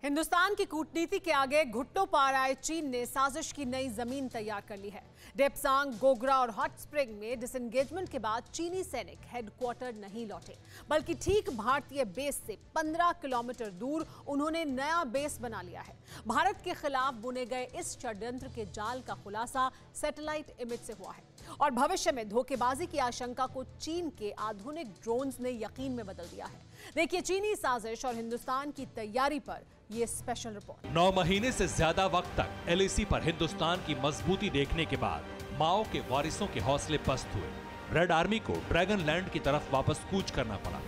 हिंदुस्तान की कूटनीति के आगे घुटनों पार आए चीन ने साजिश की नई जमीन तैयार कर ली है। डेप्सांग, गोगरा और हॉट स्प्रिंग में डिसएंगेजमेंट के बाद चीनी सैनिक हेडक्वार्टर नहीं लौटे, बल्कि ठीक भारतीय बेस से 15 किलोमीटर दूर उन्होंने नया बेस बना लिया है। भारत के खिलाफ बुने गए इस षड्यंत्र के जाल का खुलासा सैटेलाइट इमेज से हुआ है और भविष्य में धोखेबाजी की आशंका को चीन के आधुनिक ड्रोन्स ने यकीन में बदल दिया है। देखिए चीनी साजिश और हिंदुस्तान की तैयारी पर ये स्पेशल रिपोर्ट। 9 महीने से ज्यादा वक्त तक एलएसी पर हिंदुस्तान की मजबूती देखने के बाद माओ के वारिसों के हौसले पस्त हुए। रेड आर्मी को ड्रैगन लैंड की तरफ वापस कूच करना पड़ा।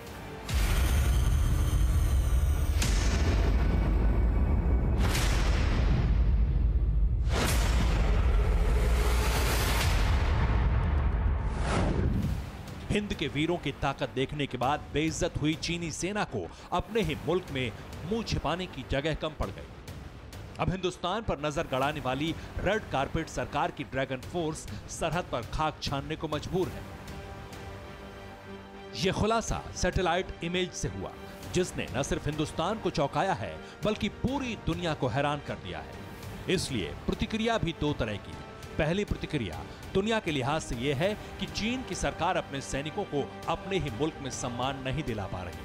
हिंद के वीरों की ताकत देखने के बाद बेइज्जत हुई चीनी सेना को अपने ही मुल्क में मुंह छिपाने की जगह कम पड़ गई। अब हिंदुस्तान पर नजर गड़ाने वाली रेड कारपेट सरकार की ड्रैगन फोर्स सरहद पर खाक छानने को मजबूर है। यह खुलासा सैटेलाइट इमेज से हुआ, जिसने न सिर्फ हिंदुस्तान को चौंकाया है बल्कि पूरी दुनिया को हैरान कर दिया है। इसलिए प्रतिक्रिया भी दो तरह की है। पहली प्रतिक्रिया दुनिया के लिहाज से यह है कि चीन की सरकार अपने सैनिकों को अपने ही मुल्क में सम्मान नहीं दिला पा रही,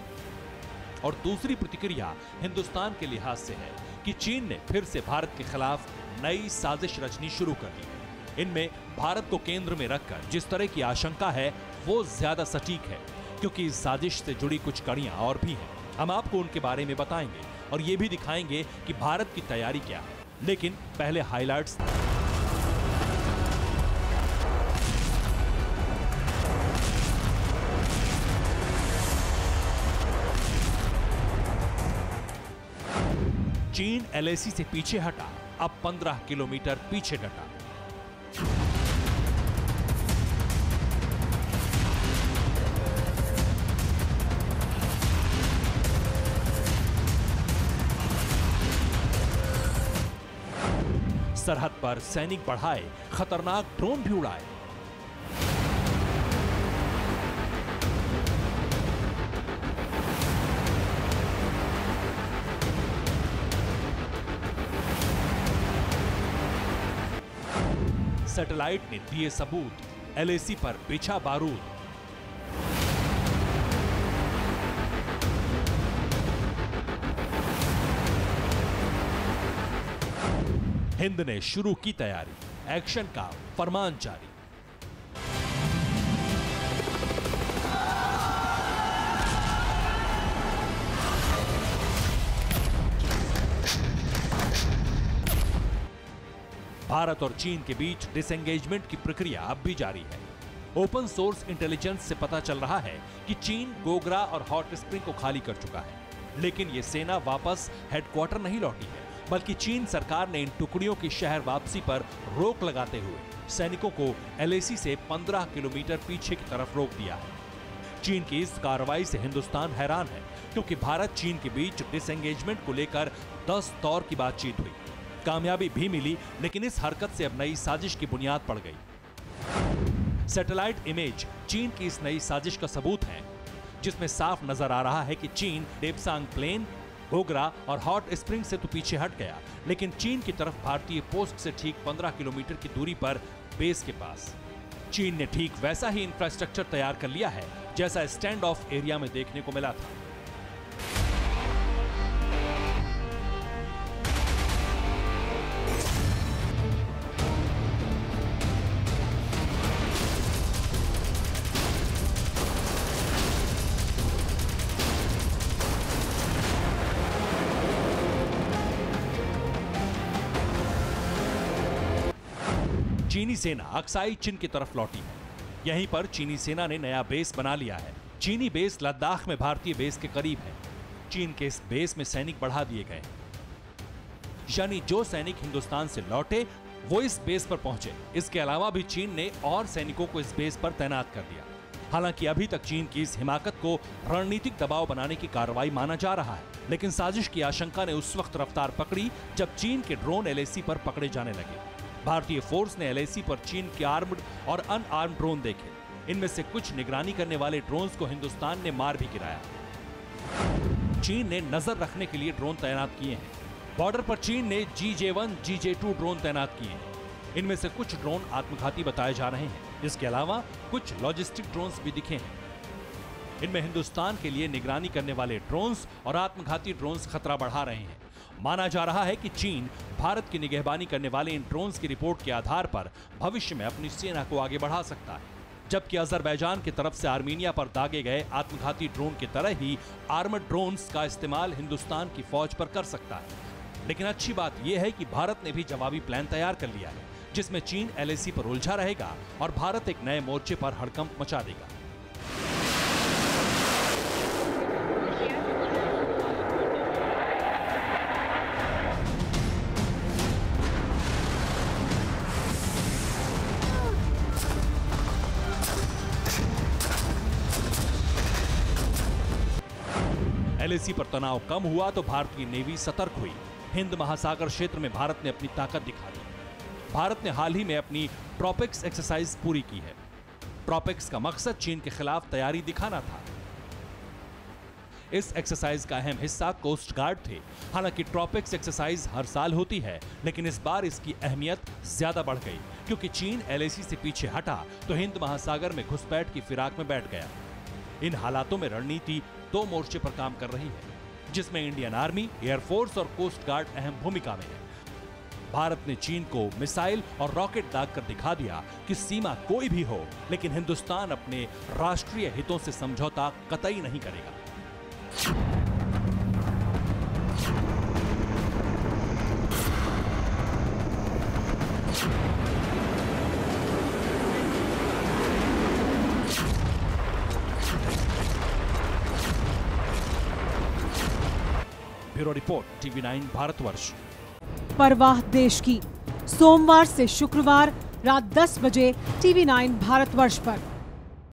और दूसरी प्रतिक्रिया हिंदुस्तान के लिहाज से है कि चीन ने फिर से भारत के खिलाफ नई साजिश रचनी शुरू कर दी है। इनमें भारत को केंद्र में रखकर जिस तरह की आशंका है वो ज्यादा सटीक है, क्योंकि इस साजिश से जुड़ी कुछ कड़ियां और भी हैं। हम आपको उनके बारे में बताएंगे और ये भी दिखाएंगे कि भारत की तैयारी क्या है। लेकिन पहले हाइलाइट्स। चीन एलएसी से पीछे हटा, अब 15 किलोमीटर पीछे डटा। सरहद पर सैनिक बढ़ाए, खतरनाक ड्रोन भी उड़ाए। सैटेलाइट ने दिए सबूत, एलएसी पर बिछा बारूद। हिंद ने शुरू की तैयारी, एक्शन का फरमान जारी। भारत और चीन के बीच डिसएंगेजमेंट की प्रक्रिया अब भी जारी है। ओपन सोर्स इंटेलिजेंस से पता चल रहा है कि चीन गोगरा और हॉट स्प्रिंग को खाली कर चुका है, लेकिन यह सेना वापस हेडक्वार्टर नहीं लौटी है, बल्कि चीन सरकार ने इन टुकड़ियों की शहर वापसी पर रोक लगाते हुए सैनिकों को एलएसी से 15 किलोमीटर पीछे की तरफ रोक दिया है। चीन की इस कार्रवाई से हिंदुस्तान हैरान है, क्योंकि भारत चीन के बीच डिसएंगेजमेंट को लेकर 10 दौर की बातचीत हुई, कामयाबी भी मिली, लेकिन इस हरकत से अब नई साजिश की बुनियाद पड़ गई। सैटेलाइट इमेज चीन की इस नई साजिश का सबूत है, जिसमें साफ नजर आ रहा है कि चीन डेप्सांग प्लेन, गोगरा और हॉट स्प्रिंग से तो पीछे हट गया, लेकिन चीन की तरफ भारतीय पोस्ट से ठीक 15 किलोमीटर की दूरी पर बेस के पास चीन ने ठीक वैसा ही इंफ्रास्ट्रक्चर तैयार कर लिया है जैसा स्टैंड ऑफ एरिया में देखने को मिला था। चीनी सेना अक्साई चिन की तरफ लौटी है। यहीं पर चीनी सेना ने नया बेस बना लिया है। चीनी बेस लद्दाख में भारतीय बेस के करीब है। चीन के इस बेस में सैनिक बढ़ा दिए गए, यानी जो सैनिक हिंदुस्तान से लौटे वो इस बेस पर पहुंचे। इसके अलावा भी चीन ने और सैनिकों को इस बेस पर तैनात कर दिया। हालांकि अभी तक चीन की इस हिमाकत को रणनीतिक दबाव बनाने की कार्रवाई माना जा रहा है, लेकिन साजिश की आशंका ने उस वक्त रफ्तार पकड़ी जब चीन के ड्रोन एलएसी पर पकड़े जाने लगे। भारतीय फोर्स ने एलएसी पर चीन के आर्म्ड और अनआर्म्ड ड्रोन देखे। इनमें से कुछ निगरानी करने वाले ड्रोन्स को हिंदुस्तान ने मार भी गिराया। चीन ने नजर रखने के लिए ड्रोन तैनात किए हैं। बॉर्डर पर चीन ने GJ1, GJ2 ड्रोन तैनात किए हैं। इनमें से कुछ ड्रोन आत्मघाती बताए जा रहे हैं। इसके अलावा कुछ लॉजिस्टिक ड्रोन्स भी दिखे हैं। इनमें हिंदुस्तान के लिए निगरानी करने वाले ड्रोन्स और आत्मघाती ड्रोन्स खतरा बढ़ा रहे हैं। माना जा रहा है कि चीन भारत की निगहबानी करने वाले इन ड्रोन्स की रिपोर्ट के आधार पर भविष्य में अपनी सेना को आगे बढ़ा सकता है, जबकि अजरबैजान की तरफ से आर्मीनिया पर दागे गए आत्मघाती ड्रोन की तरह ही आर्मर्ड ड्रोन्स का इस्तेमाल हिंदुस्तान की फौज पर कर सकता है। लेकिन अच्छी बात यह है कि भारत ने भी जवाबी प्लान तैयार कर लिया है, जिसमें चीन LAC पर उलझा रहेगा और भारत एक नए मोर्चे पर हड़कंप मचा देगा। LAC पर तनाव कम हुआ तो भारतीय नेवी सतर्क हुई। हिंद महासागर क्षेत्र में भारत ने अपनी ताकत दिखा दी। भारत ने हाल ही में अपनी ट्रॉपिक्स एक्सरसाइज पूरी की है। ट्रॉपिक्स का मकसद चीन के खिलाफ तैयारी दिखाना था। इस एक्सरसाइज का अहम हिस्सा कोस्ट गार्ड थे। हालांकि ट्रॉपिक्स एक्सरसाइज हर साल होती है, लेकिन इस बार इसकी अहमियत ज्यादा बढ़ गई, क्योंकि चीन LAC से पीछे हटा तो हिंद महासागर में घुसपैठ की फिराक में बैठ गया। इन हालातों में रणनीति 2 मोर्चे पर काम कर रही है, जिसमें इंडियन आर्मी, एयरफोर्स और कोस्ट गार्ड अहम भूमिका में है। भारत ने चीन को मिसाइल और रॉकेट दागकर दिखा दिया कि सीमा कोई भी हो, लेकिन हिंदुस्तान अपने राष्ट्रीय हितों से समझौता कतई नहीं करेगा। Bureau report, TV9 Bharatvarsh. परवाह देश की, सोमवार से शुक्रवार रात 10 बजे TV9 भारतवर्ष पर।